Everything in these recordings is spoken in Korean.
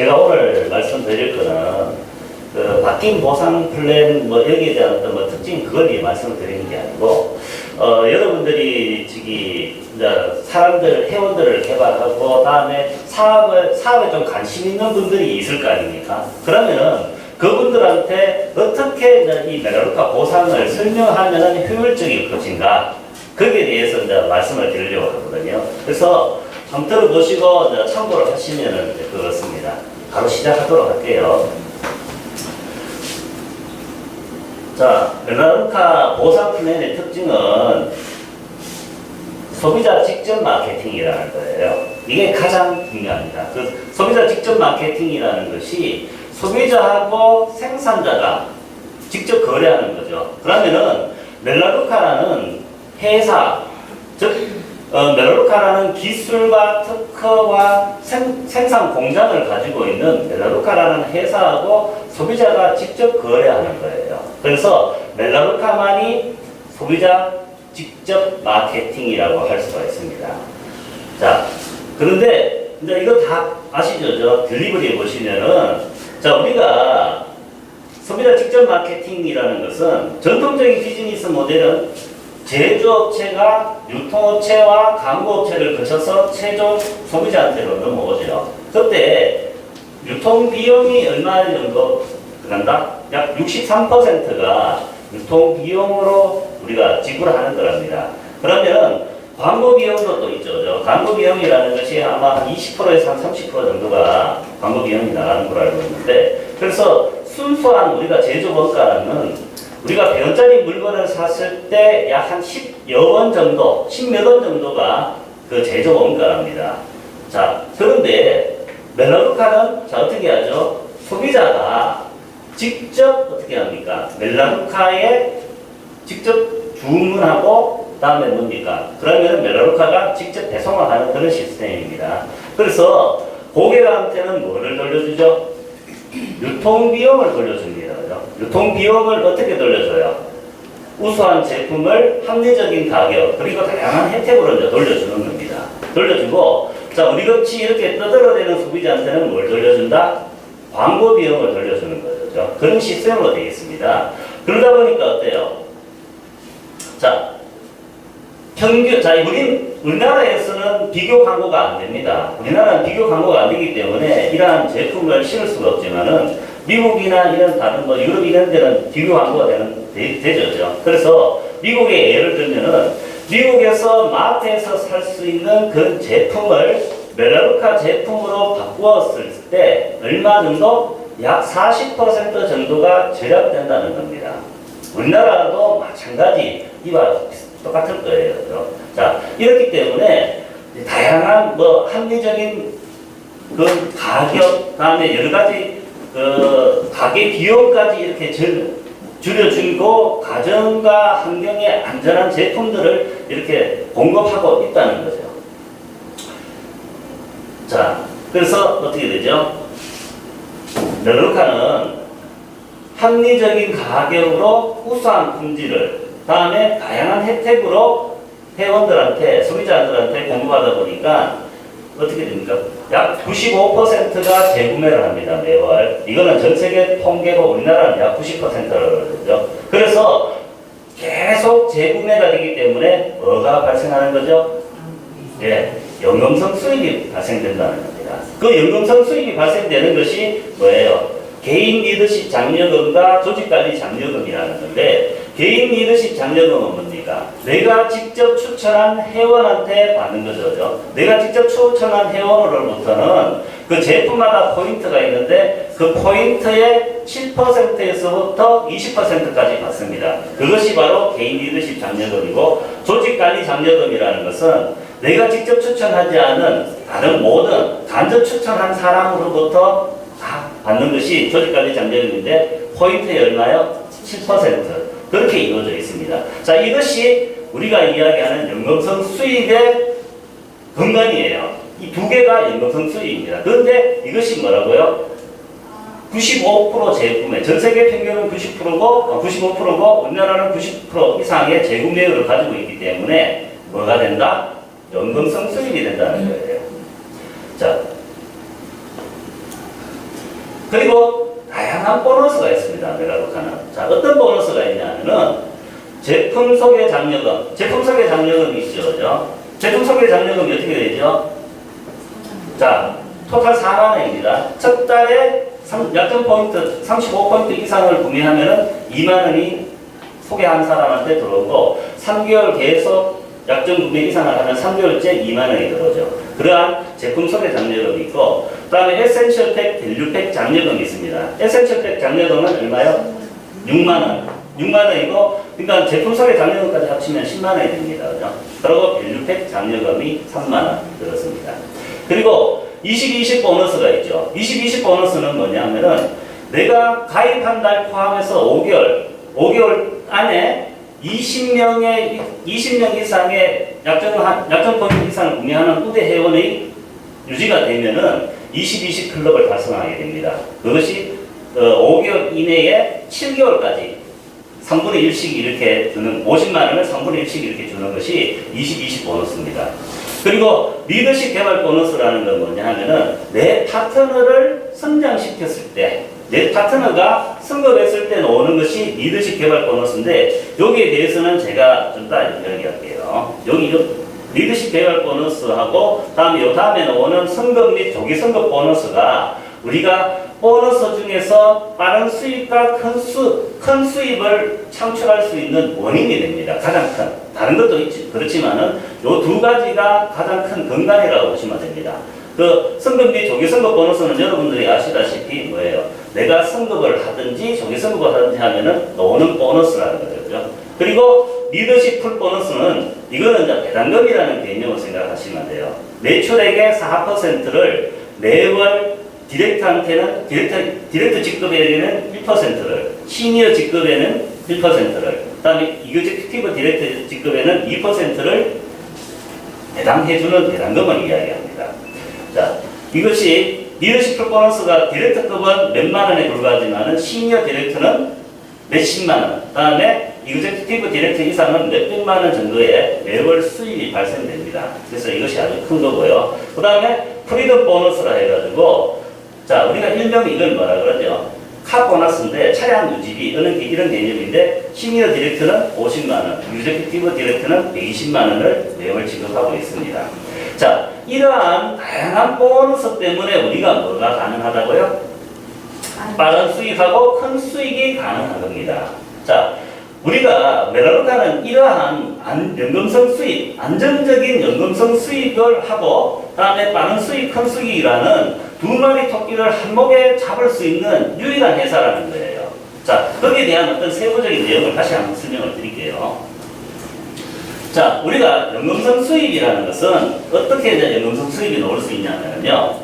제가 오늘 말씀드릴 거는 그 바뀐 보상 플랜 뭐 여기에 대한 어떤 뭐 특징 그걸 말씀을 드리는 게 아니고 여러분들이 저기 이제 사람들 회원들을 개발하고 다음에 사업에 좀 관심 있는 분들이 있을 거 아닙니까? 그러면은 그분들한테 어떻게 이제 이 메가루카 보상을 설명하면 효율적일 것인가 거기에 대해서 이제 말씀을 드리려고 하거든요. 그래서 한번 들어보시고 이제 참고를 하시면 그렇습니다. 바로 시작하도록 할게요. 자, 메가루카 보상 플랜의 특징은 소비자 직접 마케팅이라는 거예요. 이게 가장 중요합니다. 그 소비자 직접 마케팅이라는 것이 소비자하고 생산자가 직접 거래하는 거죠. 그러면은 멜라루카라는 회사, 즉 멜라루카라는 기술과 특허와 생산 공장을 가지고 있는 멜라루카라는 회사하고 소비자가 직접 거래하는 거예요. 그래서 멜라루카만이 소비자 직접 마케팅이라고 할 수가 있습니다. 자, 그런데 이제 이거 다 아시죠? 저 딜리버리에 보시면은 자, 우리가 소비자 직접 마케팅이라는 것은 전통적인 비즈니스 모델은 제조업체가 유통업체와 광고업체를 거쳐서 최종 소비자한테로 넘어오죠. 그때 유통비용이 얼마 정도 들어간다? 약 63%가 유통비용으로 우리가 지불을 하는 거랍니다. 그러면 광고 비용도 또 있죠. 광고 비용이라는 것이 아마 한 20%에서 한 30% 정도가 광고 비용이 나가는 걸로 알고 있는데, 그래서 순수한 우리가 제조 원가는 우리가 100원짜리 물건을 샀을 때 약 한 10여 원 정도, 10몇 원 정도가 그 제조 원가랍니다. 자, 그런데 멜라루카는 자 어떻게 하죠? 소비자가 직접 어떻게 합니까? 멜라루카에 직접 주문하고 다음에 뭡니까? 그러면 멜라루카가 직접 배송을 하는 그런 시스템입니다. 그래서 고객한테는 뭐를 돌려주죠? 유통비용을 돌려줍니다. 유통비용을 어떻게 돌려줘요? 우수한 제품을 합리적인 가격 그리고 다양한 혜택으로 이제 돌려주는 겁니다. 돌려주고 자 우리같이 이렇게 떠들어대는 소비자한테는 뭘 돌려준다? 광고 비용을 돌려주는 거죠. 그런 시스템으로 되어 있습니다. 그러다 보니까 어때요? 자 평균, 자, 우리나라에서는 비교 광고가 안 됩니다. 우리나라는 비교 광고가 안 되기 때문에 이러한 제품을 실을 수가 없지만은 미국이나 이런 다른 뭐 유럽 이런 데는 비교 광고가 되죠. 그래서 미국의 예를 들면은 미국에서 마트에서 살 수 있는 그 제품을 멜라루카 제품으로 바꾸었을 때 얼마 정도? 약 40% 정도가 절약된다는 겁니다. 우리나라도 마찬가지 이와 똑같을 거예요. 그렇죠? 자, 이렇기 때문에 다양한 뭐 합리적인 그 가격, 다음에 여러 가지 그 가게 비용까지 이렇게 줄여주고 가정과 환경에 안전한 제품들을 이렇게 공급하고 있다는 거죠. 자, 그래서 어떻게 되죠? 멜라루카는 합리적인 가격으로 우수한 품질을 다음에 다양한 혜택으로 회원들한테, 소비자들한테 공급하다 보니까 어떻게 됩니까? 약 95%가 재구매를 합니다, 매월. 이거는 전 세계 통계로 우리나라는 약 90%라고 그러죠. 그래서 계속 재구매가 되기 때문에 뭐가 발생하는 거죠? 예, 연금성 수입이 발생된다는 겁니다. 그 연금성 수입이 발생되는 것이 뭐예요? 개인 리더십 장려금과 조직관리 장려금이라는 건데, 개인 리더십 장려금은 뭡니까? 내가 직접 추천한 회원한테 받는 거죠. 내가 직접 추천한 회원으로부터는 그 제품마다 포인트가 있는데 그 포인트의 7%에서부터 20%까지 받습니다. 그것이 바로 개인 리더십 장려금이고, 조직관리 장려금이라는 것은 내가 직접 추천하지 않은 다른 모든 간접 추천한 사람으로부터 다 받는 것이 조직관리 장려금인데 포인트의 얼마요? 7%. 그렇게 이루어져 있습니다. 자, 이것이 우리가 이야기하는 연금성 수입의 근간이에요. 이 두 개가 연금성 수입입니다. 그런데 이것이 뭐라고요? 95% 재구매, 전 세계 평균은 90%고 95%고 우리나라는 90% 이상의 재구매율을 가지고 있기 때문에 뭐가 된다? 연금성 수입이 된다는 거예요. 자, 그리고 다양한 보너스가 있습니다. 메가루카는. 자, 어떤 보너스가 있냐면은 제품 소개 장려금. 제품 소개 장려금이 있죠. 그죠? 제품 소개 장려금이 어떻게 되죠? 자, 토탈 4만 원입니다. 첫 달에 약정 포인트 35포인트 이상을 구매하면은 2만 원이 소개한 사람한테 들어오고 3개월 계속 약정 구매 이상을 하면 3개월째 2만 원이 들어오죠. 그러한 제품 소개 장려금이 있고 그 다음에 에센셜 팩, 밸류팩 장려금이 있습니다. 에센셜 팩 장려금은 얼마요? 6만 원. 6만 원이고 그러니까 제품 소개 장려금까지 합치면 10만 원이 됩니다. 그죠? 그리고 밸류팩 장려금이 3만 원 들었습니다. 그리고 20-20 보너스가 있죠. 20-20 보너스는 뭐냐면은 내가 가입한 달 포함해서 5개월 안에 20명 이상의 약정 포인트 이상을 구매하는 우대 회원의 유지가 되면은 20-20 클럽을 달성하게 됩니다. 그것이 5개월 이내에 7개월까지 3분의 1씩 이렇게 주는 50만 원을 3분의 1씩 이렇게 주는 것이 20-20 보너스입니다. 그리고 리더십 개발 보너스라는 건 뭐냐 하면은 내 파트너를 성장시켰을 때 내 파트너가 승급했을 때 나오는 것이 리더십 개발 보너스인데 여기에 대해서는 제가 좀 따로 이야기할게요. 여기 리더십 개발 보너스하고 다음에 나오는 승급 및 조기 승급 보너스가 우리가 보너스 중에서 빠른 수입과 큰 수입을 창출할 수 있는 원인이 됩니다. 가장 큰. 다른 것도 있지. 그렇지만은 요 두 가지가 가장 큰 근간이라고 보시면 됩니다. 그 승급 및 조기 승급 보너스는 여러분들이 아시다시피 뭐예요? 내가 승급을 하든지 조기 승급을 하든지 하면은 나오는 보너스라는 거죠. 그리고 리더십 풀 보너스는 이거는 이제 배당금이라는 개념을 생각하시면 돼요. 매출액의 4%를 매월 디렉트한테는 디렉트 직급에는 1%를, 시니어 직급에는 1%를, 그다음에 이그제큐티브 디렉트 직급에는 2%를 배당해주는 배당금을 이야기합니다. 자, 이것이 리더십 보너스가 디렉터급은 몇만 원에 불과하지만은 시니어 디렉터는 몇십만 원, 그다음에 이그제큐티브 디렉터 이상은 몇백만 원 정도의 매월 수입이 발생됩니다. 그래서 이것이 아주 큰 거고요. 그다음에 프리덤 보너스라 해가지고 자, 우리가 일명 이걸 뭐라 그러죠? 카 보너스인데 차량 유지비 이런 개념인데 시니어 디렉터는 50만 원, 유제큐티브 디렉터는 120만 원을 매월 지급하고 있습니다. 자, 이러한 다양한 보너스 때문에 우리가 뭐가 가능하다고요? 빠른 수익하고 큰 수익이 가능한 겁니다. 자, 우리가 메가루카는 이러한 연금성 수입, 안정적인 연금성 수입을 하고 다음에 빠른 수익, 큰 수익이라는 두 마리 토끼를 한 목에 잡을 수 있는 유일한 회사라는 거예요. 자, 거기에 대한 어떤 세부적인 내용을 다시 한번 설명을 드릴게요. 자, 우리가 연금성 수입이라는 것은 어떻게 이제 연금성 수입이 나올 수 있냐면요.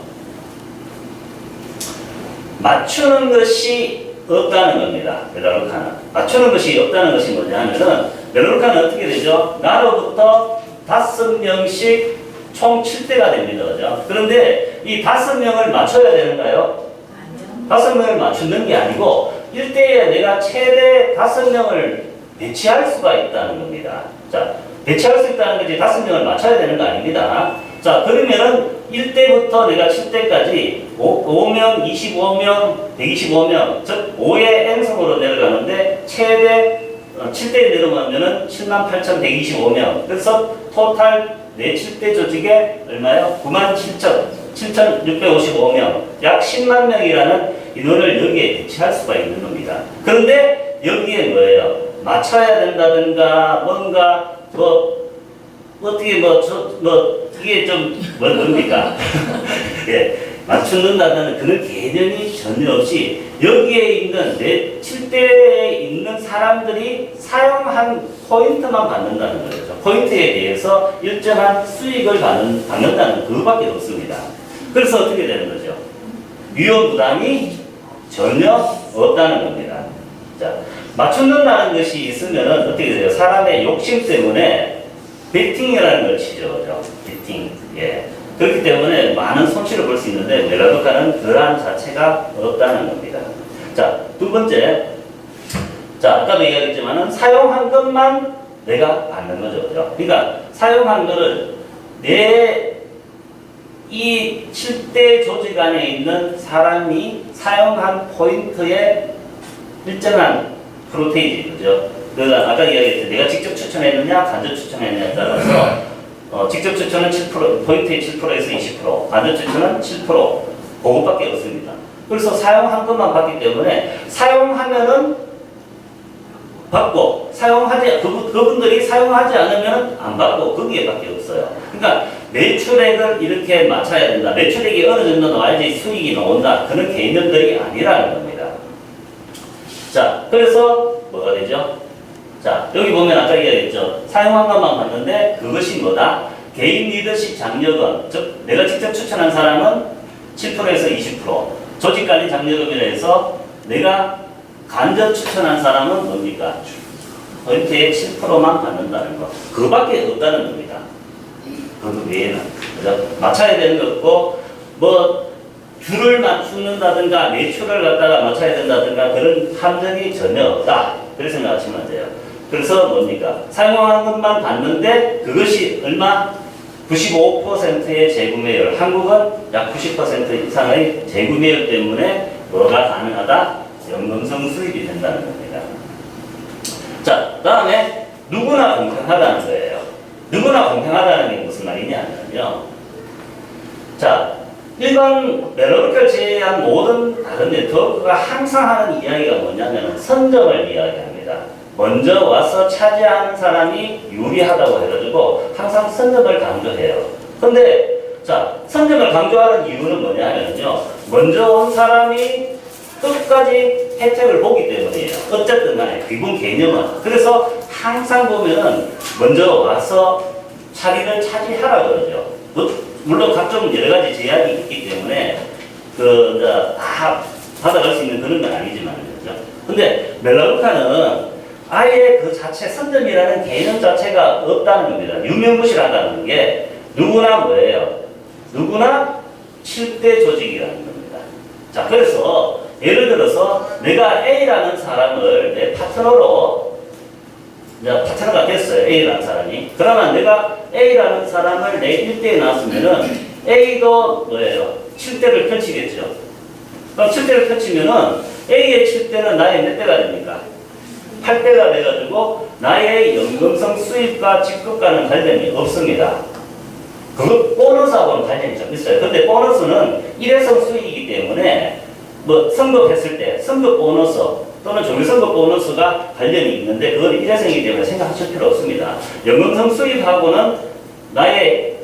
맞추는 것이 없다는 겁니다. 메가루카는. 맞추는 것이 없다는 것이 뭐냐 하면은 메가루카는 어떻게 되죠? 나로부터 5명씩 총 7대가 됩니다. 그죠? 그런데 이 5명을 맞춰야 되는가요? 아니요. 5명을 맞추는 게 아니고 1대에 내가 최대 5명을 배치할 수가 있다는 겁니다. 자, 배치할 수 있다는 거지 5명을 맞춰야 되는 거 아닙니다. 자, 그러면은 1대부터 내가 7대까지 5명, 25명, 125명, 즉 5의 n성으로 내려가는데 최대 7대에 내려가면은 78,125명. 그래서 토탈 내 7대 조직에 얼마요? 97,655명. 약 10만 명이라는 인원을 여기에 배치할 수가 있는 겁니다. 그런데 여기에 뭐예요? 맞춰야 된다든가 뭔가 어떻게 이게 좀 뭡니까? 예, 맞춘다는 그런 개념이 전혀 없이 여기에 있는 내 7대에 있는 사람들이 사용한 포인트만 받는다는 거죠. 포인트에 대해서 일정한 수익을 받는다는 그것밖에 없습니다. 그래서 어떻게 되는 거죠? 위험 부담이 전혀 없다는 겁니다. 자, 맞춘다는 것이 있으면 어떻게 돼요? 사람의 욕심 때문에 베팅이라는 걸 치죠. 그죠? 베팅. 예. 그렇기 때문에 많은 손실을 볼 수 있는데 메가루카는 그러한 자체가 없다는 겁니다. 자, 두 번째. 자, 아까도 이야기했지만은 사용한 것만 내가 받는 거죠. 그죠? 그러니까 사용한 거를 내 이 7대 조직 안에 있는 사람이 사용한 포인트의 일정한 프로테이지죠. 아까 이야기했듯이 내가 직접 추천했느냐, 간접 추천했느냐에 따라서 직접 추천은 7%, 포인트의 7%에서 20%, 간접 추천은 7%, 그것밖에 없습니다. 그래서 사용한 것만 받기 때문에 사용하면은 받고, 그분들이 사용하지 않으면 안 받고, 거기에밖에 없어요. 그러니까 매출액을 이렇게 맞춰야 된다. 매출액이 어느 정도 나와야지 수익이 나온다. 그런 개념들이 아니라는 겁니다. 자, 그래서 뭐가 되죠? 자, 여기 보면 아까 얘기했죠. 사용한 것만 봤는데 그것이 뭐다? 개인 리더십 장려금, 즉 내가 직접 추천한 사람은 7%에서 20%, 조직관리 장려금이라 해서 내가 간접 추천한 사람은 뭡니까? 포인트의 7%만 받는다는 거. 그거밖에 없다는 겁니다. 그 외에는. 그죠? 맞춰야 되는 거 없고, 뭐 줄을 맞추는다든가 매출을 갖다가 맞춰야 된다든가 그런 함정이 전혀 없다. 그렇게 생각하시면 돼요. 그래서 뭡니까? 사용한 것만 받는데 그것이 얼마? 95%의 재구매율. 한국은 약 90% 이상의 재구매율 때문에 뭐가 가능하다? 연금성 수입이 된다는 겁니다. 자, 다음에 누구나 공평하다는 거예요. 누구나 공평하다는 게 무슨 말이냐면요. 자, 일반 멜로디컬 제외한 모든 다른 네트워크가 항상 하는 이야기가 뭐냐면 선점을 이야기합니다. 먼저 와서 차지하는 사람이 유리하다고 해가지고 항상 선점을 강조해요. 근데 자, 선점을 강조하는 이유는 뭐냐면요. 먼저 온 사람이 끝까지 혜택을 보기 때문이에요. 어쨌든 간에 기본 개념은. 그래서 항상 보면은 먼저 와서 자리를 차지하라 그러죠. 물론 각종 여러 가지 제약이 있기 때문에 다 받아갈 수 있는 그런 건 아니지만 그렇죠. 근데 멜라루카는 아예 그 자체 선점이라는 개념 자체가 없다는 겁니다. 유명무실하다는 게 누구나 뭐예요? 누구나 7대 조직이라는 겁니다. 자, 그래서 예를 들어서 내가 A라는 사람을 내 파트너로 파트너가 됐어요. A라는 사람이. 그러면 내가 A라는 사람을 내 1대에 놨으면은 A도 뭐예요? 7대를 펼치겠죠. 그럼 7대를 펼치면은 A의 7대는 나의 몇 대가 됩니까? 8대가 돼가지고 나의 연금성 수입과 직급과는 관련이 없습니다. 그거 보너스하고는 관련이 좀 있어요. 근데 보너스는 일회성 수익이기 때문에 뭐 선급했을 때 선급 보너스 또는 조기선급 보너스가 관련이 있는데 그건 일회성이기 때문에 생각하실 필요 없습니다. 연금성 수입하고는 나의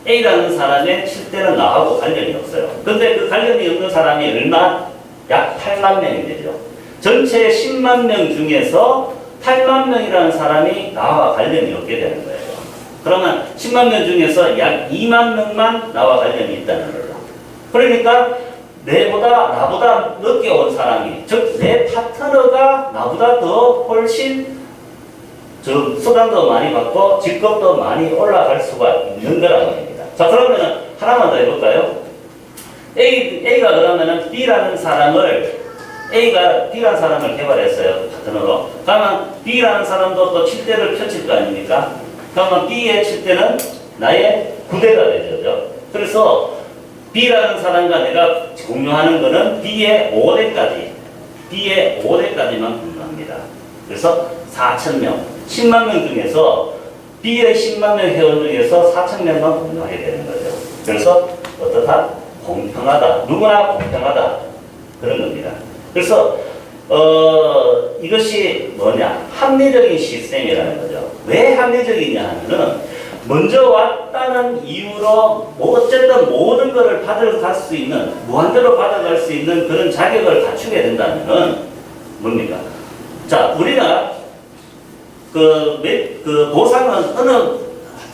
A라는 사람의 7대는 나하고 관련이 없어요. 근데 그 관련이 없는 사람이 얼마? 약 8만 명이 되죠. 전체 10만 명 중에서 8만 명이라는 사람이 나와 관련이 없게 되는 거예요. 그러면 10만 명 중에서 약 2만 명만 나와 관련이 있다는 거죠. 그러니까 나보다 늦게 온 사람이, 즉 내 파트너가 나보다 더 훨씬 수당도 많이 받고 직급도 많이 올라갈 수가 있는 거란 말입니다. 자, 그러면 하나만 더 해볼까요? A가 그러면은 B라는 사람을 개발했어요. 파트너로. 그러면 B라는 사람도 또 7대를 펼칠 거 아닙니까? 그러면 B의 7대는 나의 9대가 되죠. 그래서 B라는 사람과 내가 공유하는 거는 B의 5대까지만 공유합니다. 그래서 4,000명, 10만 명 중에서 B의 10만 명 회원 중에서 4,000명만 공유하게 되는 거죠. 그래서 어떻다? 공평하다. 누구나 공평하다. 그런 겁니다. 그래서 이것이 뭐냐? 합리적인 시스템이라는 거죠. 왜 합리적이냐 하면은 먼저 왔다는 이유로 어쨌든 모든 것을 받아갈 수 있는, 무한대로 받아갈 수 있는 그런 자격을 갖추게 된다면은 뭡니까? 자, 우리가 보상은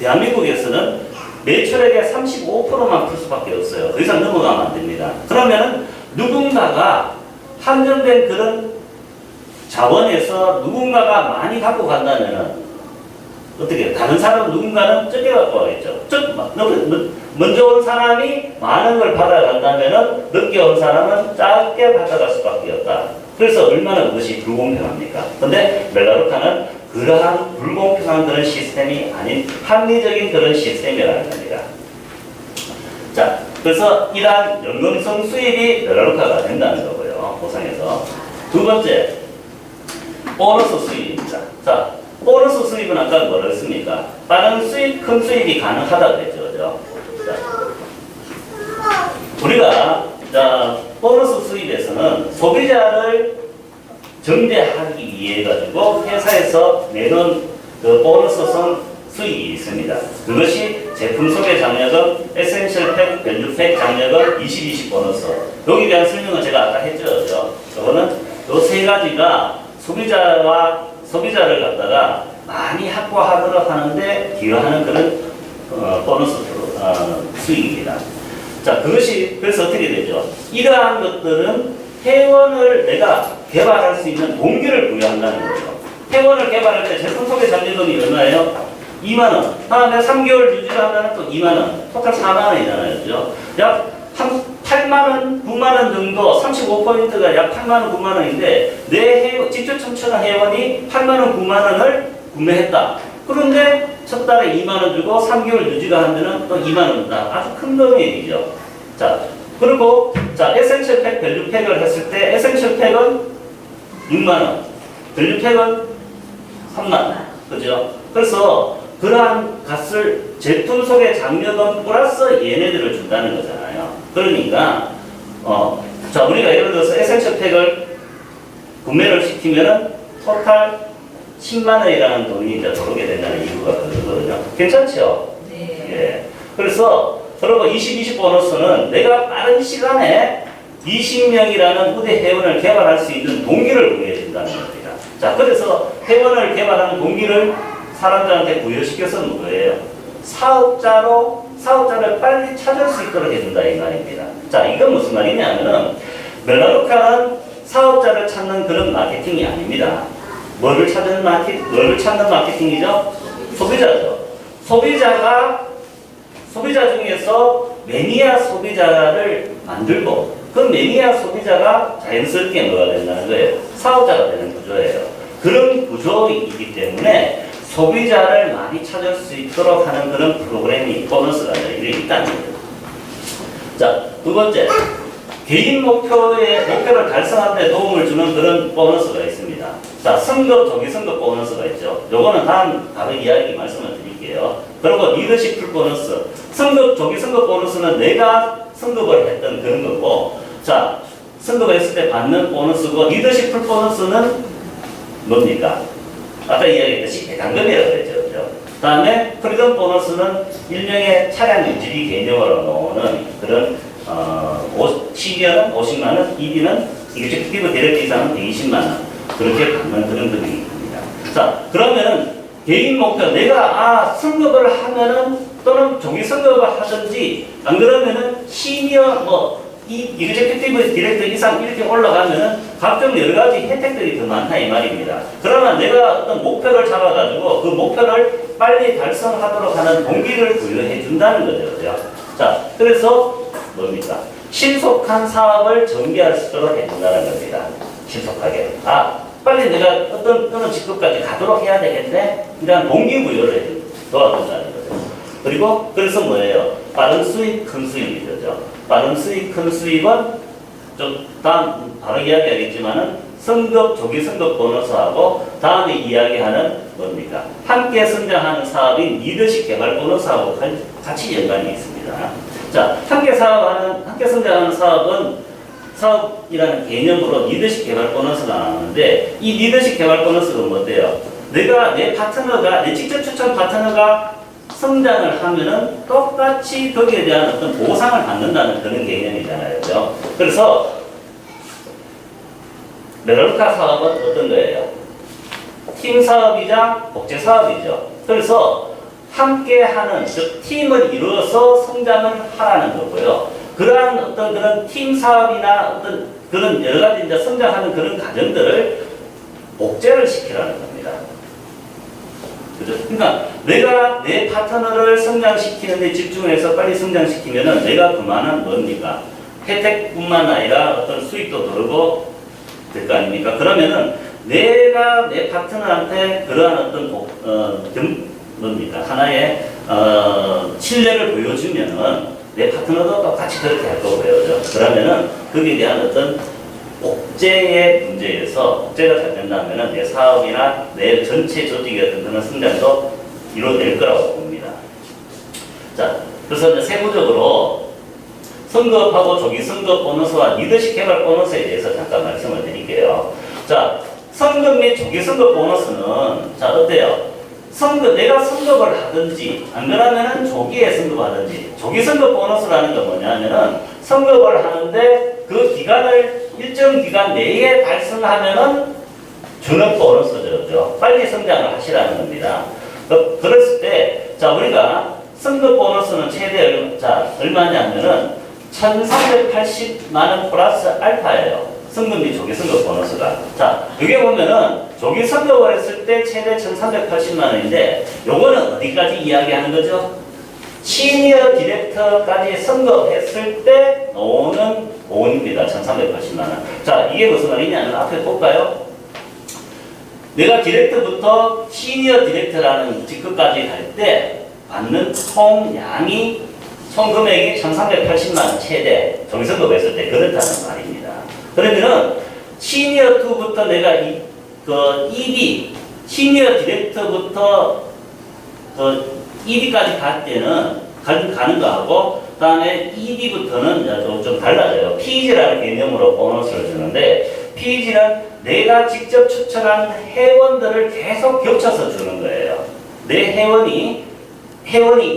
대한민국에서는 매출액의 35%만 풀 수밖에 없어요. 더 이상 넘어가면 안 됩니다. 그러면은 누군가가 한정된 그런 자원에서 누군가가 많이 갖고 간다면은 어떻게 다른 사람 누군가는 적게 갖고 가겠죠. 먼저 온 사람이 많은 걸 받아간다면은 늦게 온 사람은 작게 받아갈 수밖에 없다. 그래서 얼마나 그것이 불공평합니까? 근데 멜라루카는 그러한 불공평한 그런 시스템이 아닌 합리적인 그런 시스템이라는 겁니다. 자, 그래서 이러한 연금성 수입이 멜라루카가 된다는 거고요. 보상에서. 두 번째, 보너스 수입입니다. 자, 보너스 수입은 아까 뭐라 했습니까? 빠른 수입, 큰 수입이 가능하다 그랬죠. 그죠? 자, 우리가 보너스 수입에서는 소비자를 정대하기 위해 가지고 회사에서 내놓은 그 보너스성 수익이 있습니다. 그것이 제품 소개 장려금, 에센셜 팩, 밸류 팩 장려금, 20-20 보너스. 여기에 대한 설명은 제가 아까 했죠. 그죠? 저거는 요 세 가지가 소비자를 갖다가 많이 확보하도록 하는데 기여하는 그런 보너스 수익입니다. 자, 그것이 그래서 어떻게 되죠? 이러한 것들은 회원을 내가 개발할 수 있는 동기를 부여한다는 거죠. 회원을 개발할 때 제품 소개 장려금이 얼마예요? 2만원. 다음에 3개월 유지를 하면 또 2만원. 토탈 4만원이잖아요. 그죠? 약 한 8만원, 9만원 정도, 35%가 약 8만원, 9만원인데, 내 직접 청취한 회원이 8만원, 9만원을 구매했다. 그런데 첫 달에 2만원 주고 3개월 유지가 하면은 또 2만원이다. 아주 큰 금액이죠. 자, 그리고, 자, 에센셜 팩, 밸류 팩을 했을 때, 에센셜 팩은 6만원, 밸류 팩은 3만원. 그죠? 그래서, 그러한 값을 제품 소개 장려금 플러스 얘네들을 준다는 거잖아요. 그러니까, 자, 우리가 예를 들어서 에센셜 팩을 구매를 시키면은 토탈 10만원이라는 돈이 이제 들어오게 된다는 이유가 그거거든요. 괜찮죠? 네. 예. 그래서, 그리고 20-20 보너스는 내가 빠른 시간에 20명이라는 후대 회원을 개발할 수 있는 동기를 부여해준다는 겁니다. 자, 그래서 회원을 개발하는 동기를 사람들한테 부여시켜서는 뭐예요? 사업자를 빨리 찾을 수 있도록 해준다 이 말입니다. 자, 이건 무슨 말이냐면은 멜라루카는 사업자를 찾는 그런 마케팅이 아닙니다. 뭐를 찾는 마케팅이죠? 소비자죠. 소비자 중에서 매니아 소비자를 만들고 그 매니아 소비자가 자연스럽게 뭐가 된다는 거예요? 사업자가 되는 구조예요. 그런 구조이기 때문에 소비자를 많이 찾을 수 있도록 하는 그런 프로그램이 보너스가 있다는 거예요. 자, 두 번째, 개인 목표를 달성하는 데 도움을 주는 그런 보너스가 있습니다. 자, 조기 선거 보너스가 있죠. 요거는 바로 이야기 말씀을 드릴게요. 그리고 리더십 풀 보너스. 조기 선거 보너스는 내가 선급을 했던 그런 거고, 자, 선급을 했을 때 받는 보너스고, 리더십 풀 보너스는 뭡니까? 아까 이야기했듯이 배당금이라고 그랬죠. 그죠? 그 다음에 프리덤 보너스는 일명의 차량 유지비 개념으로 나오는 그런, 시기는 50만원, EB는 이그제큐티브 디렉트 이상은 120만원. 그렇게 받는 그런 금액입니다. 자, 그러면은 개인 목표, 내가, 선급을 하면은, 또는 조기 선급을 하든지, 안 그러면은 시니어, 이그제큐티브 디렉터 이상 이렇게 올라가면은 각종 여러 가지 혜택들이 더 많다 이 말입니다. 그러면 내가 어떤 목표를 잡아가지고 그 목표를 빨리 달성하도록 하는 동기를 부여해 준다는 거죠. 그죠? 자, 그래서 뭡니까? 신속한 사업을 전개할 수 있도록 해준다는 겁니다. 신속하게. 빨리 내가 어떤 직급까지 가도록 해야 되겠네? 이런 동기부여를 도와준다는 거죠. 그래서 뭐예요? 빠른 수익, 큰 수익이죠. 빠른 수익, 큰 수익은 좀 다음 바로 이야기하겠지만은 조기 선급 보너스하고 다음에 이야기하는 뭡니까? 함께 성장하는 사업인 리더십 개발 보너스하고 같이 연관이 있습니다. 자, 함께 성장하는 사업이라는 개념으로 리더십 개발 보너스가 나오는데 이 리더십 개발 보너스가 뭔데요? 내 직접 추천 파트너가 성장을 하면은 똑같이 거기에 대한 어떤 보상을 받는다는 그런 개념이잖아요. 그죠? 그래서 멜라루카 사업은 어떤 거예요? 팀 사업이자 복제 사업이죠. 그래서 함께하는, 즉 팀을 이루어서 성장을 하라는 거고요. 그러한 어떤 그런 팀 사업이나 어떤 그런 여러 가지 이제 성장하는 그런 과정들을 복제를 시키라는 겁니다. 그죠? 그러니까 내가 내 파트너를 성장시키는 데 집중해서 빨리 성장시키면은 내가 그만한 뭡니까? 혜택뿐만 아니라 어떤 수익도 들고 될 거 아닙니까? 그러면은 내가 내 파트너한테 그러한 어떤 뭡니까? 하나의 신뢰를 보여주면은 내 파트너도 똑같이 그렇게 할 거고요. 그죠? 그러면은 거기에 대한 어떤 옥죄의 문제에서 옥죄가 잘 된다면은 내 사업이나 내 전체 조직의 어떤 그런 성장도 이루어낼 거라고 봅니다. 자, 그래서 이제 세부적으로 성급하고 조기 성급 보너스와 리더십 개발 보너스에 대해서 잠깐 말씀을 드릴게요. 자, 성급 및 조기 성급 보너스는 자 어때요? 내가 성급을 하든지 안 그러면은 조기에 성급하든지 조기 성급 보너스라는 건 뭐냐면은 성급을 하는데 그 기간을 일정 기간 내에 달성하면은 주는 보너스죠. 빨리 성장을 하시라는 겁니다. 그랬을 때, 자, 우리가 성급 보너스는 최대 얼마냐면은 1380만원 플러스 알파예요. 성급 및 조기 성급 보너스가. 자, 여기 보면은 조기 성급을 했을 때 최대 1380만원인데 요거는 어디까지 이야기하는 거죠? 시니어 디렉터까지 성급했을 때 나오는 돈입니다. 1380만원. 자, 이게 무슨 말이냐면 앞에 볼까요? 내가 디렉터부터 시니어 디렉터라는 직급까지 갈 때 받는 총량이 총금액이 1380만원 최대 조기성급 했을 때 그렇다는 말입니다. 그러면은 시니어 2부터 내가 ED 시니어 디렉터부터 ED까지 갈 때는 가는 거하고 그다음에 ED부터는 좀 달라져요. PG라는 개념으로 보너스를 주는데 PG는 내가 직접 추천한 회원들을 계속 겹쳐서 주는 거예요. 내 회원이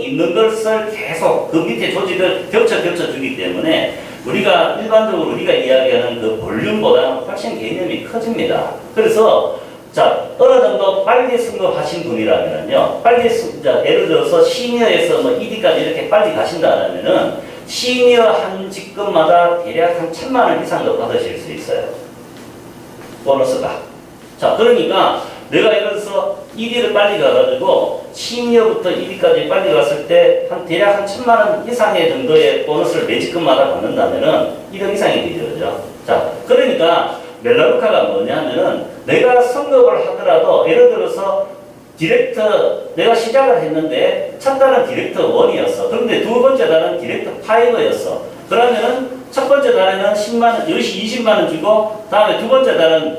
있는 것을 계속 그 밑에 조직을 겹쳐 주기 때문에 우리가 일반적으로 우리가 이야기하는 그 볼륨보다 훨씬 개념이 커집니다. 그래서 자, 어느 정도 빨리 승급하신 분이라면요, 예를 들어서 시니어에서 뭐 ED까지 이렇게 빨리 가신다면은 시니어 한 직급마다 대략 한 1000만원 이상도 받으실 수 있어요. 보너스가. 자, 그러니까 내가 예를 들어서 ED를 빨리 가가지고 시니어부터 ED까지 빨리 갔을 때 한 대략 한 1000만원 이상의 정도의 보너스를 매 직급마다 받는다면은 1억 이상이 되죠. 자, 그러니까 멜라루카가 뭐냐면은 내가 성급을 하더라도 예를 들어서 디렉터 내가 시작을 했는데 첫 달은 디렉터 1이었어. 그런데 두 번째 달은 디렉터 5였어. 그러면은 첫 번째 달에는 10만원, 20만원 주고 다음에 두 번째 달은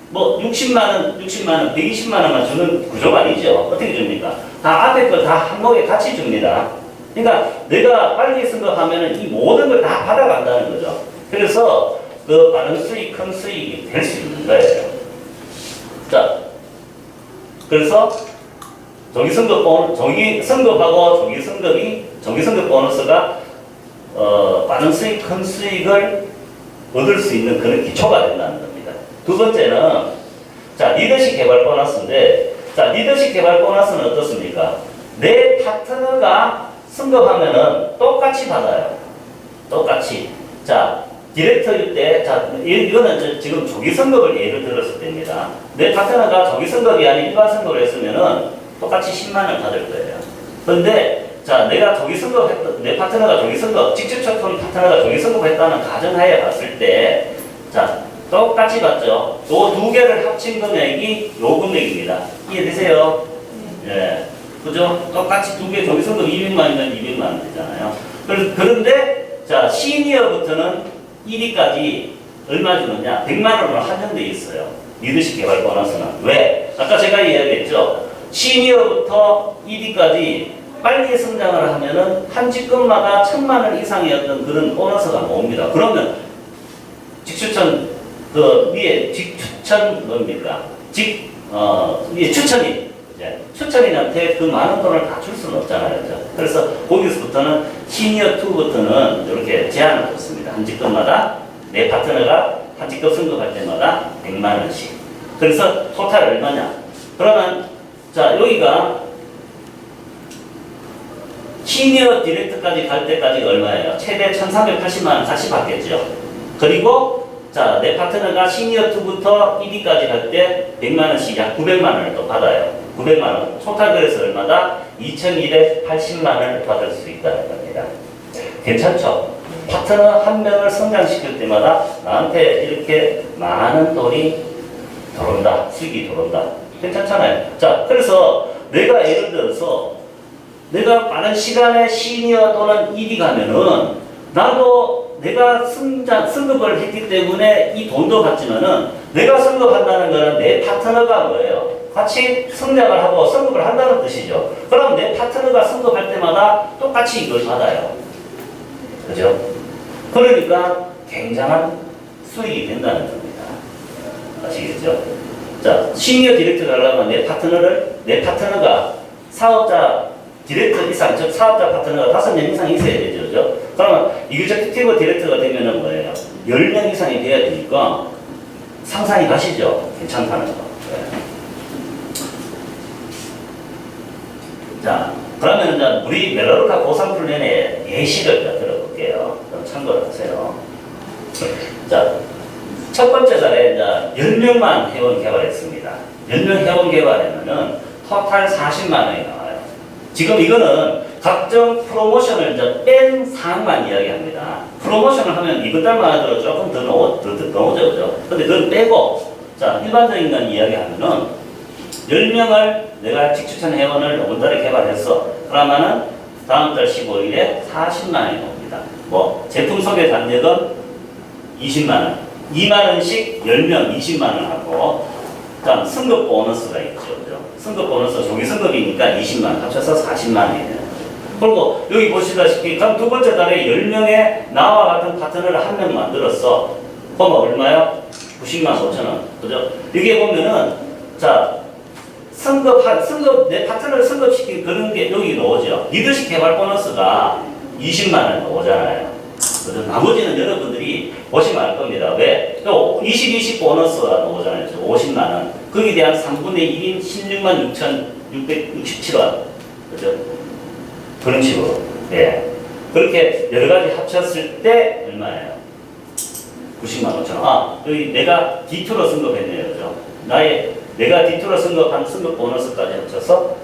뭐 60만원, 120만원만 주는 구조가 아니죠. 어떻게 줍니까? 다 앞에 거 다 한목에 같이 줍니다. 그러니까 내가 빨리 승급하면은 이 모든 걸 다 받아간다는 거죠. 그래서 그 많은 수익, 큰 수익이 될 수 있는 거예요. 자, 그래서 조기 성급 성급하고 조기 성급 보너스가 많은 수익, 큰 수익을 얻을 수 있는 그런 기초가 된다는 겁니다. 두 번째는 자, 리더십 개발 보너스인데, 자, 리더십 개발 보너스는 어떻습니까? 내 파트너가 승급하면은 똑같이 받아요. 똑같이. 자, 디렉터일 때, 자, 이거는 지금 조기 성급을 예를 들었을 때입니다. 내 파트너가 조기 성급이 아닌 일반 성급을 했으면은 똑같이 10만원 받을 거예요. 그런데, 자, 내 파트너가 조기 성급, 직접 접근 파트너가 조기 성급했다는 가정하에 봤을 때, 자, 똑같이 받죠. 요 두 개를 합친 금액이 요 금액입니다. 이해되세요? 예. 그죠? 똑같이 두 개 조기 성급 200만이면 200만원 되잖아요. 그런데, 자, 시니어부터는 1위까지 얼마 주느냐? 100만원으로 한정되어 있어요. 리더십 개발 보너스는. 왜? 아까 제가 이야기했죠. 시니어부터 1위까지 빨리 성장을 하면은 한 직급마다 1000만원 이상의 어떤 그런 보너스가 나옵니다. 그러면 직추천, 그 위에 직추천 뭡니까? 위에 추천인. 추천인한테 그 많은 돈을 다 줄 수는 없잖아요. 그죠? 그래서 거기서부터는 시니어 2부터는 이렇게 제한을 뒀습니다. 한 직급마다 내 파트너가 한 직급 승급할 때마다 100만원씩. 그래서 토탈 얼마냐? 그러면 자, 여기가 시니어 디렉터까지 갈 때까지 얼마예요? 최대 1380만원 다시 받겠죠. 그리고 자, 내 파트너가 시니어 2부터 1위까지 갈 때 100만원씩 약 900만원을 또 받아요. 900만원. 토탈 그래서 얼마다? 2280만원을 받을 수 있다는 겁니다. 괜찮죠? 파트너 한 명을 성장시킬 때마다 나한테 이렇게 많은 돈이 들어온다. 수익이 들어온다. 괜찮잖아요. 자, 그래서 내가 예를 들어서 내가 빠른 시간에 시니어 또는 ED 가면은 나도 내가 승급을 했기 때문에 이 돈도 받지만은 내가 승급한다는 거는 내 파트너가 뭐예요? 같이 성장을 하고 승급을 한다는 뜻이죠. 그럼 내 파트너가 승급할 때마다 똑같이 이걸 받아요. 그죠? 그러니까 굉장한 수익이 된다는 겁니다. 아시겠죠? 자, 시니어 디렉터가 하려면 내 파트너가 사업자 디렉터 이상, 즉 사업자 파트너가 5명 이상 있어야 되죠. 그죠? 그러면 이규제큐티브 디렉터가 되면은 뭐예요? 10명 이상이 돼야 되니까 상상이 가시죠? 괜찮다는 거. 네. 자, 그러면 이제 우리 멜로르카 고상훈련의 예시를 들어볼게요. 그럼 참고를 하세요. 자, 첫 번째 달에 이제 10명만 회원 개발했습니다. 10명 회원 개발하면은 토탈 40만 원이 나와요. 지금 이거는 각종 프로모션을 이제 뺀 사항만 이야기합니다. 프로모션을 하면 이번 달만 하더라도 조금 더 나오죠, 그죠? 근데 그건 빼고, 자, 일반적인 건 이야기하면은 10명을 내가 직추천 회원을 이번 달에 개발했어. 그러면은 다음 달 15일에 40만 원이 옵니다. 뭐, 제품 소개 단액은 20만 원. 2만 원씩 10명 20만 원 하고, 다음 승급 보너스가 있죠. 그죠? 승급 보너스, 조기 승급이니까 20만 원 합쳐서 40만 원이에요. 그리고 여기 보시다시피 그럼 두 번째 달에 10명의 나와 같은 파트너를 한 명 만들었어. 그럼 얼마요? 90만 5천 원. 그죠? 여기에 보면은, 자, 내 파트너를 승급시킨 그런 게 여기 나오죠. 리더십 개발 보너스가 20만 원 나오잖아요. 그죠? 나머지는 여러분들이 보시면 알 겁니다. 왜? 20 보너스가 나오잖아요. 50만 원. 거기에 대한 3분의 1인 16만 6,667원. 그죠? 그런 식으로. 예. 그렇게 여러 가지 합쳤을 때 얼마예요? 90만 5천 원. 아, 여기 내가 D2로 승급했네요. 그죠? 내가 D2로 승급한 승급 보너스까지 합쳐서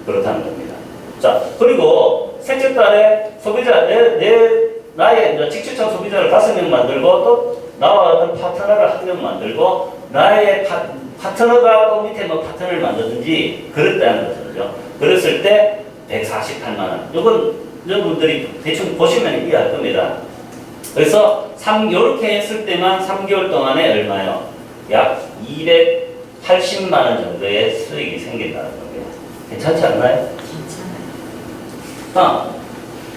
그렇다는 겁니다. 자, 그리고 셋째 달에 소비자, 나의 직추천 소비자를 5명 만들고 또 나와 같은 파트너를 1명 만들고 나의 파트너가 또 밑에 뭐 파트너를 만들든지 그랬다는 거죠. 그랬을 때 148만 원. 이건 여러분들이 대충 보시면 이해할 겁니다. 그래서 이렇게 했을 때만 3개월 동안에 얼마요? 약 280만 원 정도의 수익이 생긴다는 겁니다. 괜찮지 않나요? 괜찮아요.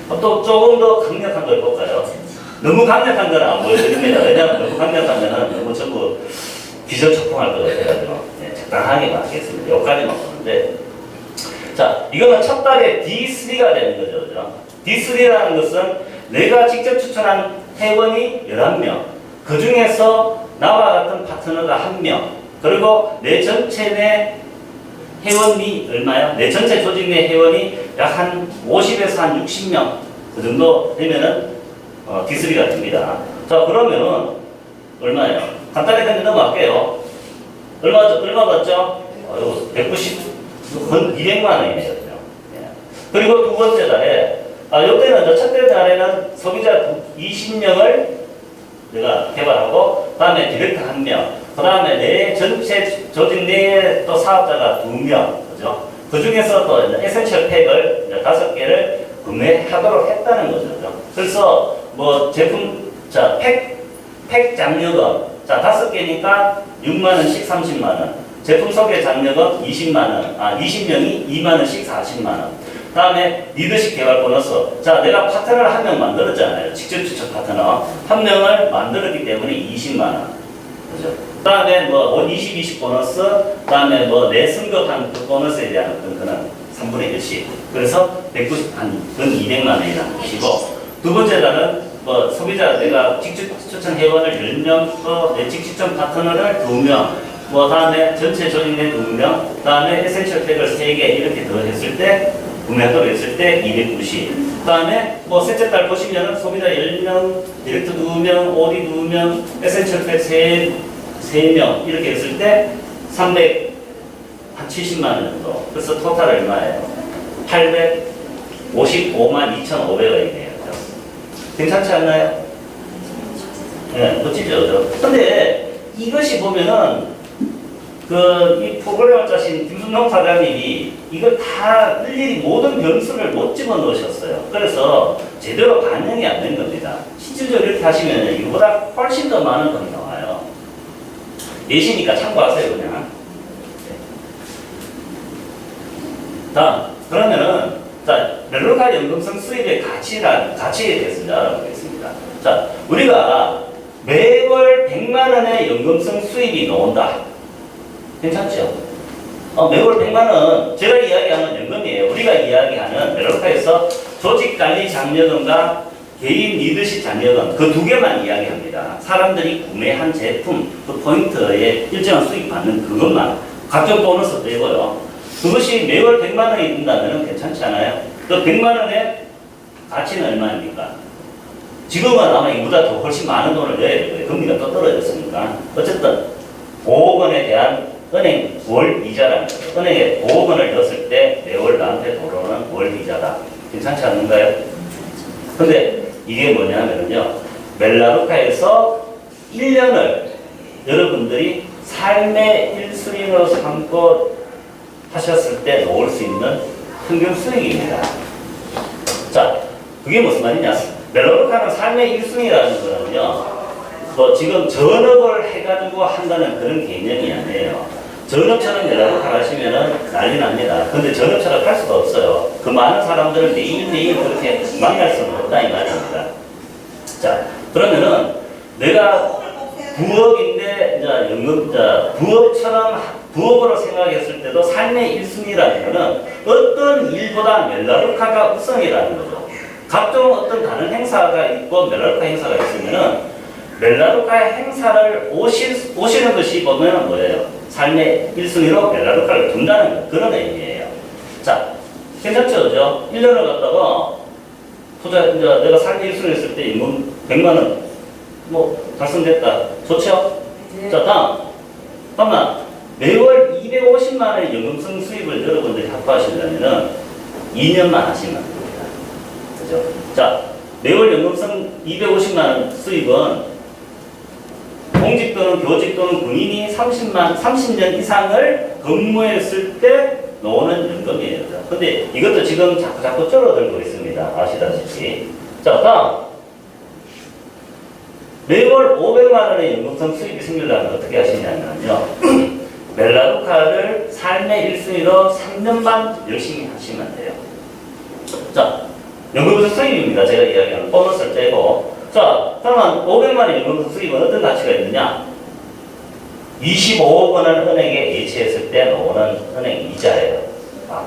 또 조금 더 강력한 걸 볼까요? 너무 강력한 건 안 보여드립니다. 왜냐하면 너무 강력한 거는 너무 전부 기절초풍할 것 같아가지고 네, 적당하게만 하겠습니다. 여기까지만 보는데, 자, 이거는 첫 달에 D3가 되는 거죠. 그죠? D3라는 것은 내가 직접 추천한 회원이 11명, 그 중에서 나와 같은 파트너가 1명, 그리고 내 전체 내 회원이 얼마요? 내 전체 조직 내 회원이 약 한 50에서 한 60명 그 정도 되면은 D3가 됩니다. 자, 그러면은 얼마예요? 간단히 그냥 넘어갈게요. 얼마 받죠? 190, 200만 원이네요. 예. 그리고 두 번째 달에, 이때는 첫째 달에는 소비자 20명을 내가 개발하고, 그 다음에 디렉터 1명, 그 다음에 내 전체 조직 내에 또 사업자가 2명, 그죠? 그 중에서 또 에센셜 팩을 5개를 구매하도록 했다는 거죠. 그래서 뭐 제품, 자, 팩 장려금, 자, 5개니까 6만원씩 30만원. 제품 소개 장려금 20만원, 20명이 2만원씩 40만원. 다음에 리더십 개발 보너스. 자, 내가 파트너를 1명 만들었잖아요. 직접 추천 파트너. 1명을 만들었기 때문에 20만원. 그죠? 그 다음에 뭐 20 보너스, 그 다음에 뭐 내 승급한 그 보너스에 대한 어떤 거는 3분의 1씩. 그래서 190, 건 200만원이라는 것이고, 두 번째 달은 뭐 소비자 내가 직접 추천 회원을 10명, 또 내 직추천 파트너를 2명, 뭐 다음에 전체 조직 내 2명, 다음에 에센셜 팩을 3개 이렇게 더 했을 때, 구매하도록 했을 때 290. 그 다음에 뭐 셋째 달 보시면은 소비자 10명, 디렉터 2명, OD 2명, 에센셜 팩 3명 이렇게 했을 때 370만 원 정도. 그래서 토탈 얼마예요? 855만 2,500원이네요. 괜찮지 않나요? 네, 멋지죠? 근데 이것이 보면은 이 프로그램을 짜신 김순동 사장님이 이걸 다 일일이 모든 변수를 못 집어 넣으셨어요. 그래서 제대로 반영이 안 된 겁니다. 실질적으로 이렇게 하시면 이거보다 훨씬 더 많은 돈이 나와요. 예시니까 참고하세요, 그냥. 다음, 그러면은, 자, 멜로카 연금성 수입의 가치에 대해서 이제 알아보겠습니다. 자, 우리가 매월 100만 원의 연금성 수입이 나온다. 괜찮죠? 매월 100만 원, 제가 이야기하는 연금이에요. 우리가 이야기하는 멜로카에서 조직관리 장려금과 개인 리더십 장려금 그 두 개만 이야기합니다. 사람들이 구매한 제품, 그 포인트에 일정한 수익 받는 그것만 각종 보너스 빼고요. 그것이 매월 100만 원이 든다면 괜찮지 않아요? 그 100만 원의 가치는 얼마입니까? 지금은 아마 이보다 더 훨씬 많은 돈을 내야 될 거예요. 금리가 또 떨어졌으니까. 어쨌든 5억 원에 대한 은행 월 이자라는 거죠. 은행에 5억 원을 넣었을 때 매월 나한테 들어오는 월 이자다. 괜찮지 않는가요? 근데 이게 뭐냐면요. 멜라루카에서 1년을 여러분들이 삶의 1순위로 삼고 하셨을 때 놓을 수 있는 평균 수익입니다. 자, 그게 무슨 말이냐? 멜라루카는 삶의 1순위라는 거는요. 지금 전업을 해가지고 한다는 그런 개념이 아니에요. 전업처럼 멜라루카 하시면은 난리 납니다. 근데 전업처럼 할 수가 없어요. 그 많은 사람들을 매일매일 그렇게 만날 수는 없다 이 말입니다. 자, 그러면은 내가 부업인데 부업으로 생각했을 때도 삶의 1순위라는 것은 어떤 일보다 멜라루카가 우선이라는 거죠. 각종 어떤 다른 행사가 있고 멜라루카 행사가 있으면은 멜라루카 행사를 오시는 것이 보면 뭐예요? 삶의 1순위로 멜라루카를 둔다는 것, 그런 의미예요. 자, 괜찮죠? 그죠? 1년을 갖다가 내가 삶의 1순위 했을 때 임금 100만 원 달성됐다. 좋죠? 네. 자, 다음만 매월 250만 원의 연금성 수입을 여러분들이 확보하시려면은 2년만 하시면 됩니다. 그죠? 자, 매월 연금성 250만 원 수입은 공직 또는 교직 또는 군인이 30년 이상을 근무했을 때 나오는 연금이에요. 근데 이것도 지금 자꾸 줄어들고 있습니다. 아시다시피. 자, 다음. 매월 500만 원의 연금성 수입이 생기려면 어떻게 하시냐면요. 멜라루카를 삶의 1순위로 3년 반 열심히 하시면 돼요. 자, 연금성 수입입니다. 제가 이야기하는 보너스를 떼고. 자, 그러면 500만 원의 연금성 수입은 어떤 가치가 있느냐? 25억 원을 은행에 예치했을 때 나오는 은행 이자예요.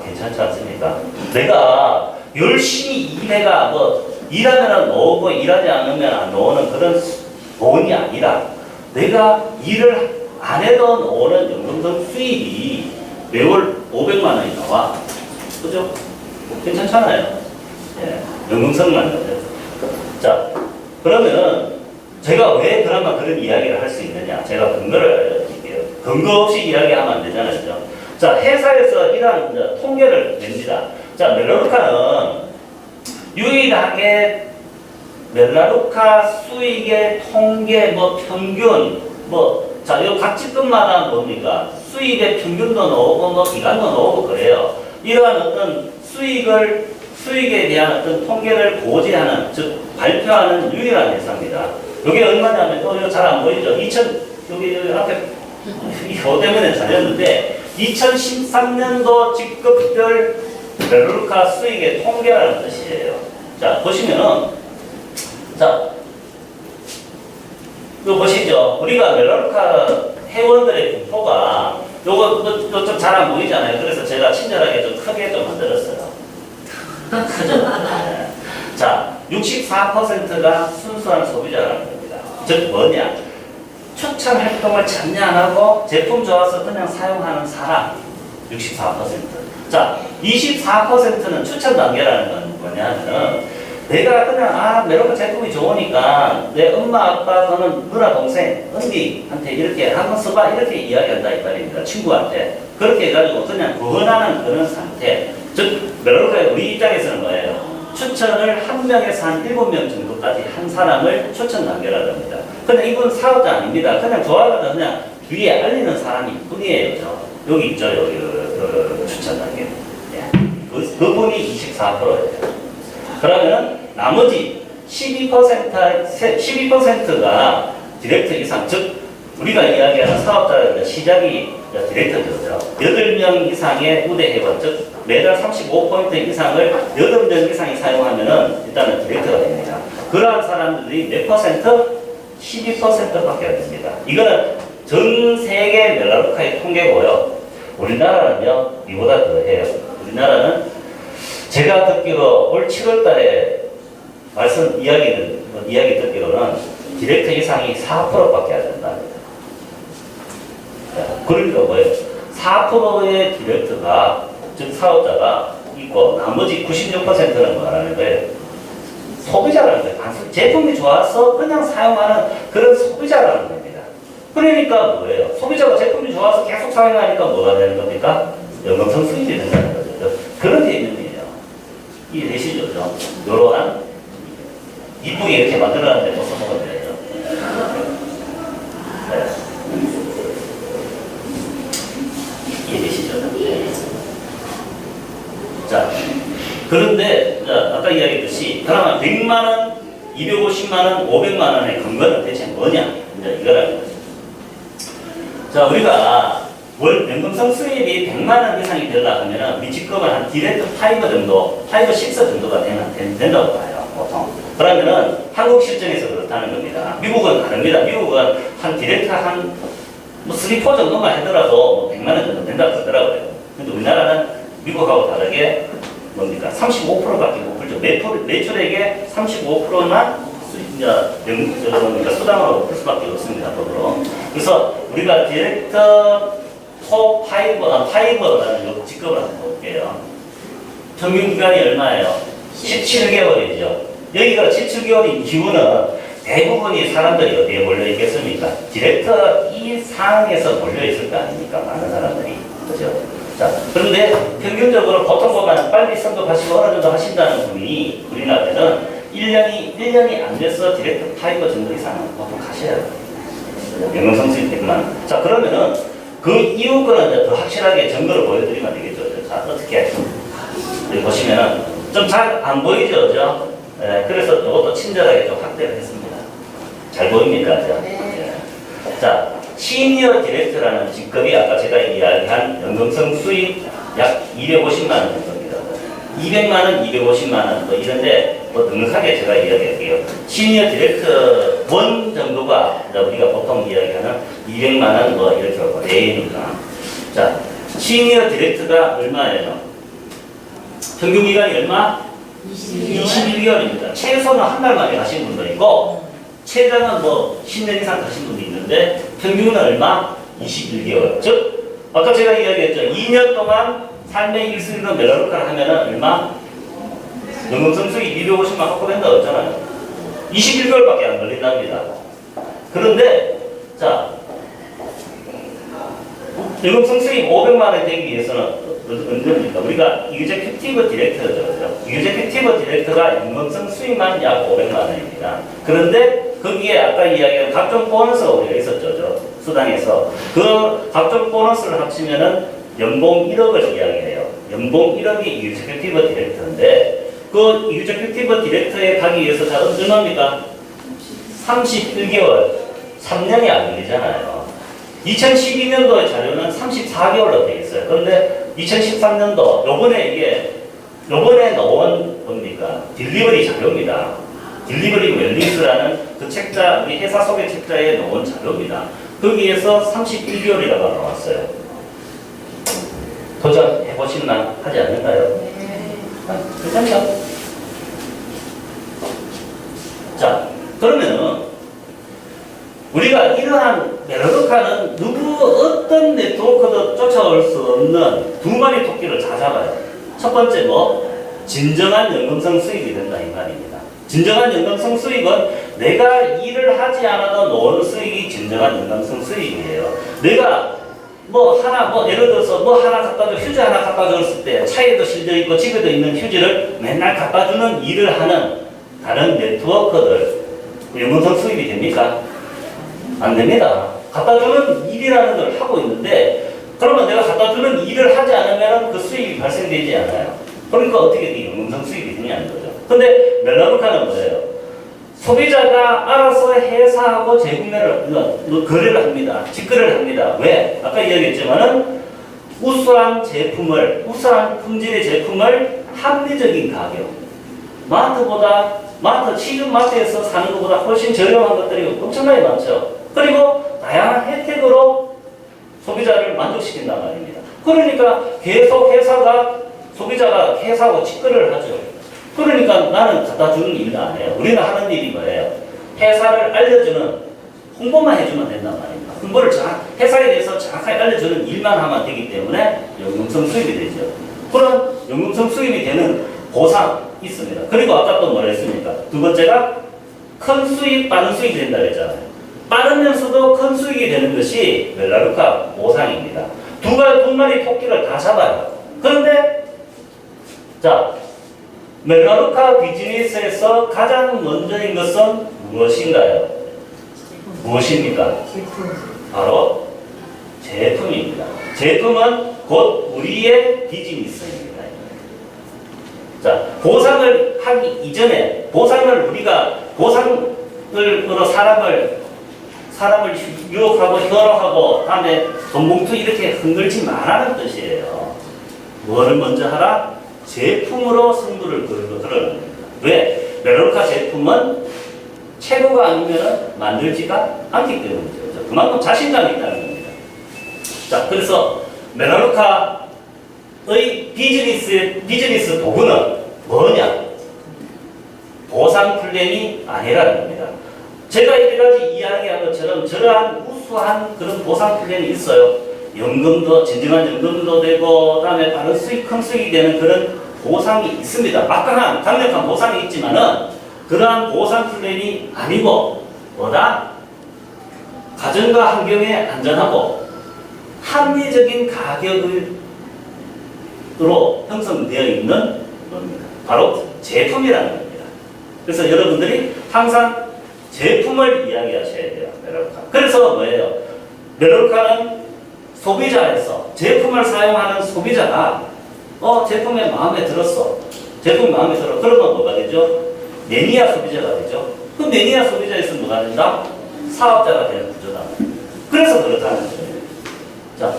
괜찮지 않습니까? 내가 열심히 일해가 일하면 나오고 일하지 않으면 안 나오는 그런 돈이 아니라 내가 일을 안 해도 나오는 연금성 수입이 매월 500만 원이 나와. 그죠? 괜찮잖아요. 예, 연금성만 나와요. 자, 그러면은 제가 왜 그나마 그런 이야기를 할 수 있느냐? 제가 근거를 알려드릴게요. 근거 없이 이야기하면 안 되잖아요. 그죠? 자, 회사에서 이러한 통계를 냅니다. 자, 멜라루카는 유일하게 멜라루카 수익의 통계, 평균, 요 각 직급마다 뭡니까? 수익의 평균도 나오고, 기간도 나오고 그래요. 이러한 어떤 수익에 대한 어떤 통계를 고지하는, 즉, 발표하는 유일한 회사입니다. 이게 얼마냐면, 이거 잘 안 보이죠? 여기 앞에, 이거 때문에 잘렸는데, 2013년도 직급별 멜라루카 수익의 통계라는 뜻이에요. 자, 보시면은, 자, 이거 보시죠. 우리가 멜라루카 회원들의 분포가, 요거 좀 잘 안 보이잖아요. 그래서 제가 친절하게 좀 크게 좀 만들었어요. 크죠? 네. 자, 64%가 순수한 소비자라는 겁니다. 즉, 뭐냐? 추천 활동을 전혀 안 하고 제품 좋아서 그냥 사용하는 사람 64%. 자, 24%는 추천 단계라는 건 뭐냐면은 내가 그냥 멜라루카 제품이 좋으니까 내 엄마 아빠 또는 누나 동생 언니한테 이렇게 한번 써봐 이렇게 이야기한다 이 말입니다. 친구한테 그렇게 해가지고 그냥 구원하는 그런 상태. 즉 멜라루카의 우리 입장에서는 뭐예요? 추천을 한 명에서 한 7명 정도까지 한 사람을 추천 단계라고 합니다. 근데 이분 사업자 아닙니다. 그냥 좋아하거나 그냥 주위에 알리는 사람이 뿐이에요. 여기 있죠. 여기 주차장에. 그분이 24%예요. 그러면은 나머지 12%가 디렉터 이상, 즉 우리가 이야기하는 사업자의 시작이 디렉터죠. 8명 이상의 우대 회원, 즉 매달 35포인트 이상을 8명 이상이 사용하면은 일단은 디렉터가 됩니다. 그러한 사람들이 몇 퍼센트? 12%밖에 안 됩니다. 이거는 전 세계 멜라루카의 통계고요. 우리나라는요, 이보다 더 해요. 우리나라는 제가 듣기로 올 7월 달에 이야기 듣기로는 디렉터 이상이 4%밖에 안 된답니다. 그러니까 뭐예요? 4%의 디렉터가, 즉 사업자가 있고, 나머지 96%는 뭐라는 거예요? 소비자라는 거예요. 단순히 제품이 좋아서 그냥 사용하는 그런 소비자라는 겁니다. 그러니까 뭐예요? 소비자가 제품이 좋아서 계속 사용하니까 뭐가 되는 겁니까? 연금성 수익이 된다는 거죠. 그런 개념이에요. 이해되시죠? 이러한 이쁘게 이렇게 만들어놨는데 못 써먹으면 돼요. 네. 이해되시죠? 자, 그런데 아까 이야기했듯이 그러면 100만원, 250만원, 500만원의 근거는 대체 뭐냐? 이제 이거라는 거죠. 자, 우리가 월 연금성 수입이 100만원 이상이 되려고 하면은 미치급은 한 디렉트 5 정도, 5, 6 정도가 된다고 봐요, 보통. 그러면은 한국 실정에서 그렇다는 겁니다. 미국은 다릅니다. 미국은 한 디렉트 한 3, 4 정도만 하더라도 100만원 정도 된다고 하더라고요. 근데 우리나라는 미국하고 다르게 뭡니까? 35%밖에 못 풀죠. 매출액의 35%만 수당으로 풀 수밖에 없습니다. 법으로. 그래서 우리가 디렉터 5라는 직급을 한번 볼게요. 평균 기간이 얼마예요? 17개월이죠. 여기가 17개월인 이유는 대부분이 사람들이 어디에 몰려 있겠습니까? 디렉터 이 상황에서 몰려 있을 거 아닙니까? 많은 사람들이. 그죠? 자, 그런데 평균적으로 보통 보면 빨리 선급하시고 어느 정도 하신다는 분이 우리나라에는 1년이 안 돼서 디렉터 5 정도 이상은 보통 가셔야 돼요. 연금성 수입 100만. 자, 그러면은 그 이후 거는 이제 더 확실하게 증거를 보여드리면 되겠죠. 자, 어떻게? 여기 보시면은 좀 잘 안 보이죠? 그죠? 네, 그래서 이것도 친절하게 좀 확대를 했습니다. 잘 보입니까? 그죠? 네. 자, 시니어 디렉터라는 직급이 아까 제가 이야기한 연금성 수입 약 250만 원 정도입니다. 200만 원, 250만 원 뭐 이런데 뭐 넉넉하게 제가 이야기할게요. 시니어 디렉터 1 정도가 우리가 보통 이야기하는 200만 원 뭐 이렇게 하고 레인이니까. 자, 시니어 디렉터가 얼마예요? 평균 기간이 얼마? 21개월입니다. 최소는 한 달 만에 가신 분도 있고 최장은 뭐 10년 이상 가신 분도 있는데 평균은 얼마? 21개월. 즉 아까 제가 이야기했죠. 2년 동안 삶의 1순위로 멜라루카를 하면은 얼마? 연금성 수익 250만 확보된다고 했잖아요. 21개월밖에 안 걸린답니다. 그런데 자, 연금성 수익 500만 원 되기 위해서는 언제입니까? 우리가 유제큐티브 디렉터죠. 유제큐티브 디렉터가 연금성 수익만 약 500만 원입니다. 그런데 거기에 아까 이야기한 각종 보너스가 우리가 있었죠. 수당에서. 그 각종 보너스를 합치면은 연봉 1억을 이야기해요. 연봉 1억이 유제큐티브 디렉터인데 그 유제큐티브 디렉터에 가기 위해서 자, 얼마입니까? 31개월. 3년이 안 걸리잖아요. 2012년도의 자료는 34개월로 되어 있어요. 그런데 2013년도 요번에 나온 뭡니까? 딜리버리 자료입니다. 딜리버리 웰리스라는 그 책자, 우리 회사 소개 책자에 나온 자료입니다. 거기에서 31개월이라고 나왔어요. 도전해보실만 하지 않을까요? 괜찮죠? 자, 그러면은 우리가 이러한 멜라루카는 어떤 네트워크도 쫓아올 수 없는 두 마리 토끼를 다 잡아요. 첫 번째 진정한 연금성 수입이 된다 이 말입니다. 진정한 연금성 수입은 내가 일을 하지 않아도 나오는 수익이 진정한 연금성 수입이에요. 내가 예를 들어서 하나 갖다 줘, 휴지 하나 갖다 줬을 때 차에도 실려 있고 집에도 있는 휴지를 맨날 갖다 주는 일을 하는 다른 네트워크들 연금성 수입이 됩니까? 안 됩니다. 갖다 주는 일이라는 걸 하고 있는데 그러면 내가 갖다 주는 일을 하지 않으면 그 수익이 발생되지 않아요. 그러니까 어떻게 돼? 연금성 수익이 되냐는 거죠. 근데 멜라루카는 뭐예요? 소비자가 알아서 회사하고 재구매를 거래를 합니다. 직거래를 합니다. 왜? 아까 이야기했지만은 우수한 품질의 제품을 합리적인 가격, 지금 마트에서 사는 것보다 훨씬 저렴한 것들이 엄청나게 많죠. 그리고 다양한 혜택으로 소비자를 만족시킨단 말입니다. 그러니까 계속 소비자가 회사하고 직거래를 하죠. 그러니까 나는 갖다 주는 일도 안 해요. 우리는 하는 일이 뭐예요? 회사를 알려주는, 홍보만 해주면 된단 말입니다. 홍보를 회사에 대해서 정확하게 알려주는 일만 하면 되기 때문에 연금성 수입이 되죠. 그런 연금성 수입이 되는 보상이 있습니다. 그리고 아까 또 뭐라 했습니까? 두 번째가 큰 수익, 빠른 수익이 된다 그랬잖아요. 빠르면서도 큰 수익이 되는 것이 멜라루카 보상입니다. 두 마리 토끼를 다 잡아요. 그런데 자, 멜라루카 비즈니스에서 가장 먼저인 것은 무엇인가요? 무엇입니까? 바로 제품입니다. 제품은 곧 우리의 비즈니스입니다. 자, 보상을 하기 이전에 보상으로 사람을 유혹하고 현혹하고 다음에 돈봉투 이렇게 흔들지 말라는 뜻이에요. 뭐를 먼저 하라? 제품으로 승부를 걸는 겁니다. 왜? 멜라루카 제품은 최고가 아니면 만들지가 않기 때문이죠. 그만큼 자신감이 있다는 겁니다. 자, 그래서 멜라루카의 비즈니스 도구는 뭐냐? 보상 플랜이 아니라는 겁니다. 제가 이때까지 이야기한 것처럼 저러한 우수한 그런 보상 플랜이 있어요. 진정한 연금도 되고, 다음에 다른 큰 수익이 되는 그런 보상이 있습니다. 막강한, 강력한 보상이 있지만은, 그러한 보상 플랜이 아니고, 보다 가정과 환경에 안전하고, 합리적인 가격으로 형성되어 있는 겁니다. 바로 제품이라는 겁니다. 그래서 여러분들이 항상 제품을 이야기하셔야 돼요. 멜라루카. 그래서 뭐예요? 멜라루카는 소비자에서 제품을 사용하는 소비자가 제품이 마음에 들었어. 제품이 마음에 들어. 그러면 뭐가 되죠? 매니아 소비자가 되죠. 그럼 매니아 소비자에서 뭐가 된다? 사업자가 되는 구조다. 그래서 그렇다는 거예요. 자,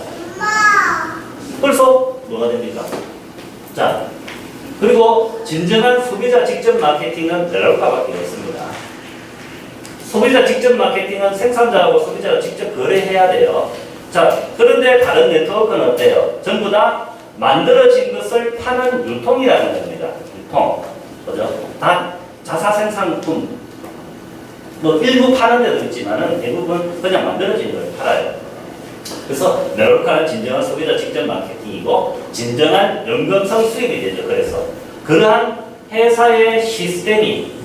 그래서 뭐가 됩니까? 자, 그리고 진정한 소비자 직접 마케팅은 멜라루카밖에 없습니다. 소비자 직접 마케팅은 생산자하고 소비자가 직접 거래해야 돼요. 자, 그런데 다른 네트워크는 어때요? 전부 다 만들어진 것을 파는 유통이라는 겁니다. 유통. 그죠? 다 자사 생산품. 일부 파는 데도 있지만은 대부분 그냥 만들어진 걸 팔아요. 그래서 멜라루카는 진정한 소비자 직접 마케팅이고 진정한 연금성 수입이 되죠. 그래서 그러한 회사의 시스템이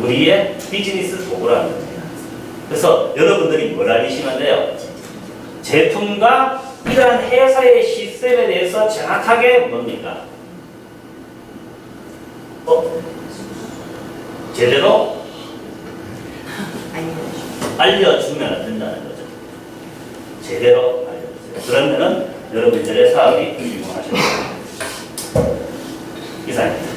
우리의 비즈니스 도구라는 겁니다. 그래서 여러분들이 뭘 알으시면 돼요? 제품과 이러한 회사의 시스템에 대해서 정확하게 뭡니까? 제대로 알려주면 된다는 거죠. 제대로 알려주세요. 그러면은 여러분들의 사업이 성공하실 겁니다. 이상입니다.